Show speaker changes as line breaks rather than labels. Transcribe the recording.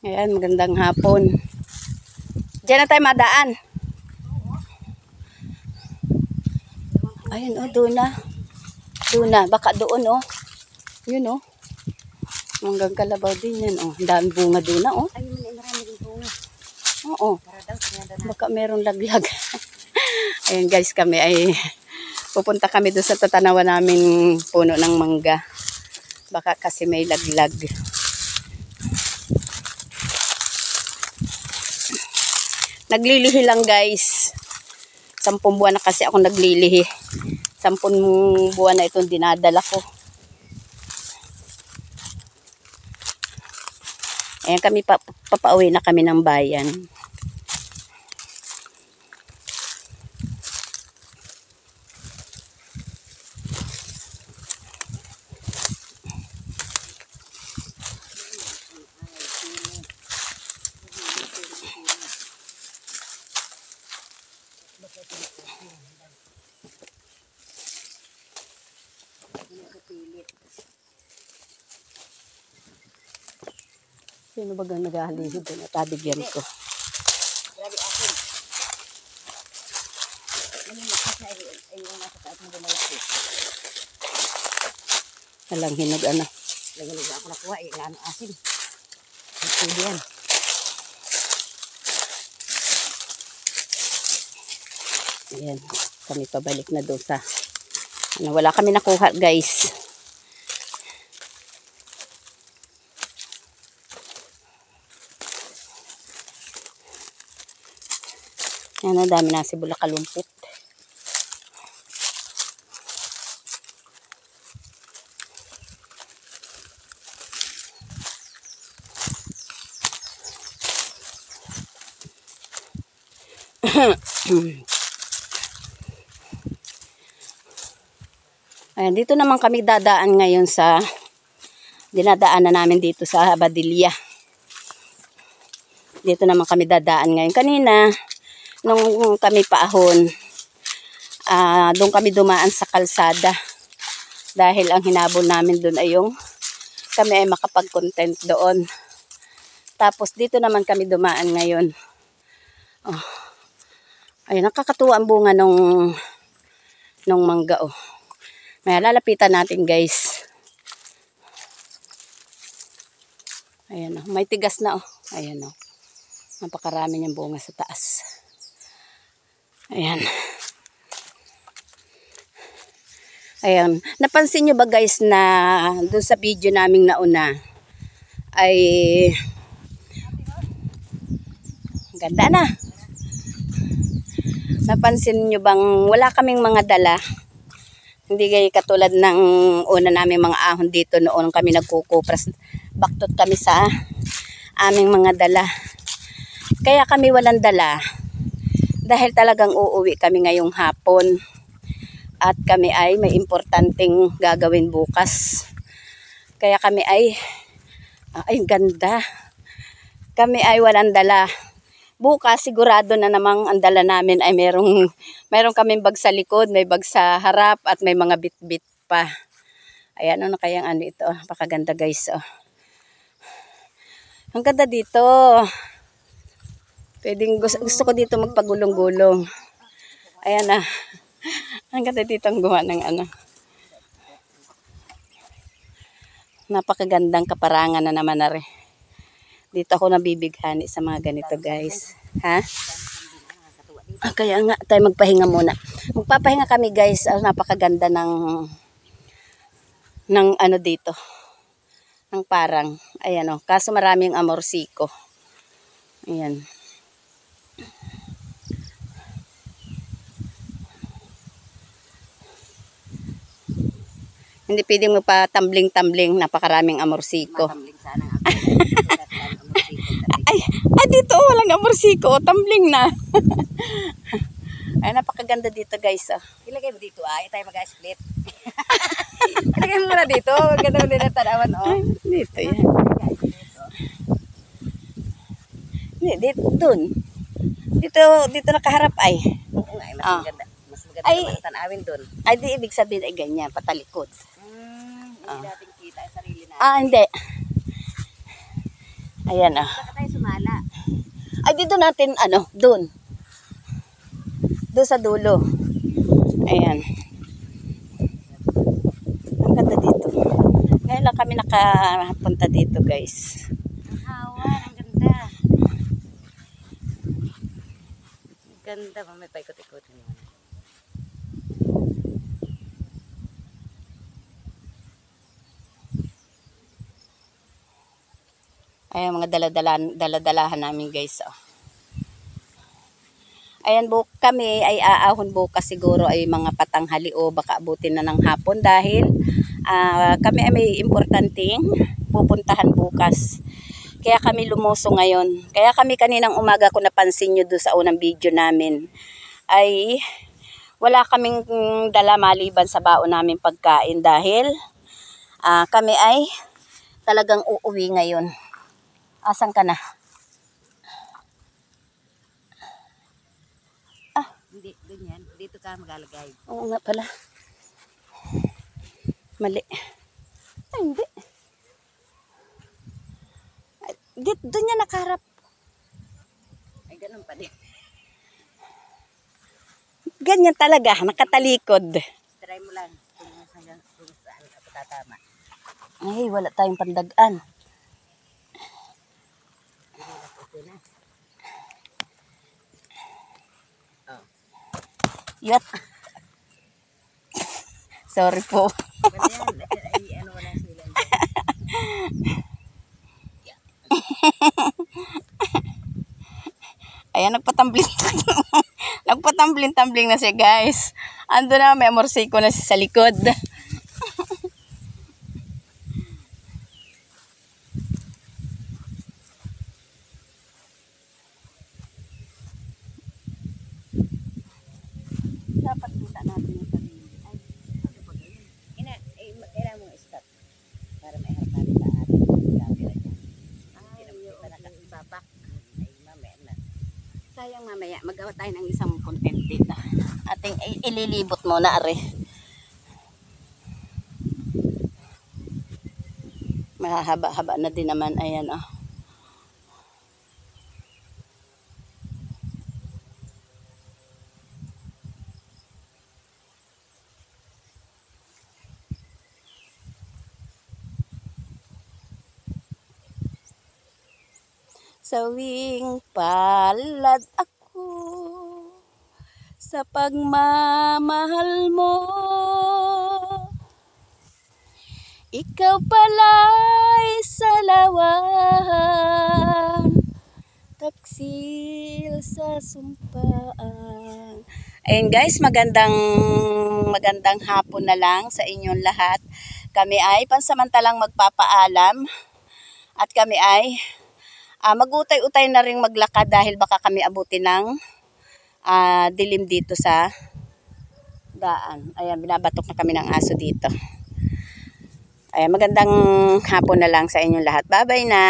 Ayan, magandang hapon. Diyan na tayo madaan. Ayun, oh, doon na. Doon na, baka doon, oh. Yun, oh. Hanggang kalabaw din yan, oh. Daan bunga doon na, oh.
Ayun, marami din bunga.
Oo. Baka merong laglag. Ayun, guys, kami ay pupunta kami doon sa tatanawan namin puno ng mangga. Baka kasi may laglag. Naglilihi lang, guys. 10 buwan na kasi ako naglilihi. 10 buwan na itong dinadala ko. Ayan, kami papauwi na kami ng bayan. Sino ba ang naghahalihid doon at abigyan ko?
Grabe akin. Ano yung nakasa ay yung nasa taas mo bumalaki.
Walang hinog ano.
Lagi ako nakuha eh. Ano asin. Pwede yan.
Ayan. Kami pabalik na doon sa ano, wala kami nakuha, guys. Yan, ang dami na sibula kalumpit. Ayan, dito naman kami dadaan ngayon sa dinadaanan namin dito sa Badilla. Dito naman kami dadaan ngayon. Kanina, nung kami paahon, doon kami dumaan sa kalsada. Dahil ang hinabol namin doon ay yung kami ay makapag-content doon. Tapos dito naman kami dumaan ngayon. Oh. Ayun, nakakatuwa ang bunga nung mangga, oh. May lalapitan natin, guys. Ayan, oh. May tigas na, oh. Ayan, oh. Napakarami niyang bunga sa taas. Ayan. Ayan. Napansin nyo ba, guys, na doon sa video naming nauna ay ganda na. Napansin nyo bang wala kaming mga dala? Hindi kayo katulad ng una naming mga ahon dito noon kami nagkukupras. Baktot kami sa aming mga dala. Kaya kami walang dala. Dahil talagang uuwi kami ngayong hapon. At kami ay may importanteng gagawin bukas. Kaya kami ay ganda. Kami ay walang dala. Bukas sigurado na namang ang dala namin ay merong kaming bag sa likod, may bag sa harap at may mga bit-bit pa. Ayan, ano kayang ano ito. Napakaganda, guys. Oh. Ang ganda dito. Pwedeng gusto ko dito magpagulong-gulong. Ayan na. Ang ganda dito ang gawa ng ano. Napakagandang kaparangan na naman na rin. Dito ako nabibighani sa mga ganito, guys. Ha? Kaya nga, tayo magpahinga muna. Magpapahinga kami, guys. Napakaganda ng ano dito. Ng parang. Ayan, oh. Kaso maraming amorsiko. Ayan. Hindi pwedeng magpa-tumbling-tumbling. Napakaraming amorsiko.
Matambling sana ako.
Ay, dito walang amorsiko. Tumbling na. Ay, napakaganda dito, guys. Oh.
Ilagay mo dito tayo mag-split. Ilagay mo muna dito. Ganda mo din ang tanawan, oh.
Dito yan. Hindi, dito, dun. Dito nakaharap ay.
Oo nga, mas maganda. Mas maganda naman ang tanawin dun.
Ay, di ibig sabihin ay ganyan, patalikod.
Hindi natin kita ang sarili natin.
Hindi. Ayan ah.
Baka tayo sumala.
Ay, dito natin, doon. Doon sa dulo. Ayan. Ang ganda dito. Ngayon lang kami nakapunta dito, guys.
Ang hawa, ang ganda. Ganda, may paikot-ikot mo.
Ayan, mga daladalahan namin, guys. Oh. Ayan, kami ay aahon bukas siguro ay mga patanghali o baka abutin na ng hapon dahil kami ay may importanteng pupuntahan bukas. Kaya kami lumuso ngayon. Kaya kami kaninang umaga, kung napansin nyo doon sa unang video namin, ay wala kaming dala maliban sa baon namin pagkain dahil kami ay talagang uuwi ngayon. Asan ka na?
Hindi, ganyan. Dito ka magalagay.
Oo nga pala. Mali. Ay, hindi. Dito, doon niya nakaharap.
Ay, ganun pa din.
Ganyan talaga, nakatalikod.
Try mo lang kung saan ako tatama.
Ay, wala tayong pandagaan.
Okay na. Oh.
Yat. Sorry po.
Wala yan. Ay, wala sila.
Ayan, nagpatambling na siya, guys. Ando na, may amorsiko na siya sa likod. Dapat kita natin yung sarili. Ay,
Ano pa ganyan? Kailangan mong stop para may harap sa atin. Camera niya. Hindi na nakasabak. Ay, mamaya na.
sayang mamaya, magawa tayo ng isang content dito. Ating ililibot muna, are. Mahaba-haba na din naman, ayan, oh. Sawing palad ako sa pagmamahal mo. Ikaw pala'y salawan, taksil sa sumpaan. Ayun guys, magandang hapon na lang sa inyong lahat. Kami ay pansamantalang magpapaalam at kami ay mag-utay-utay na rin maglakad dahil baka kami abutin ng dilim dito sa daan. Ayan, binabatok na kami ng aso dito. Ayan, magandang hapon na lang sa inyong lahat. Bye-bye na!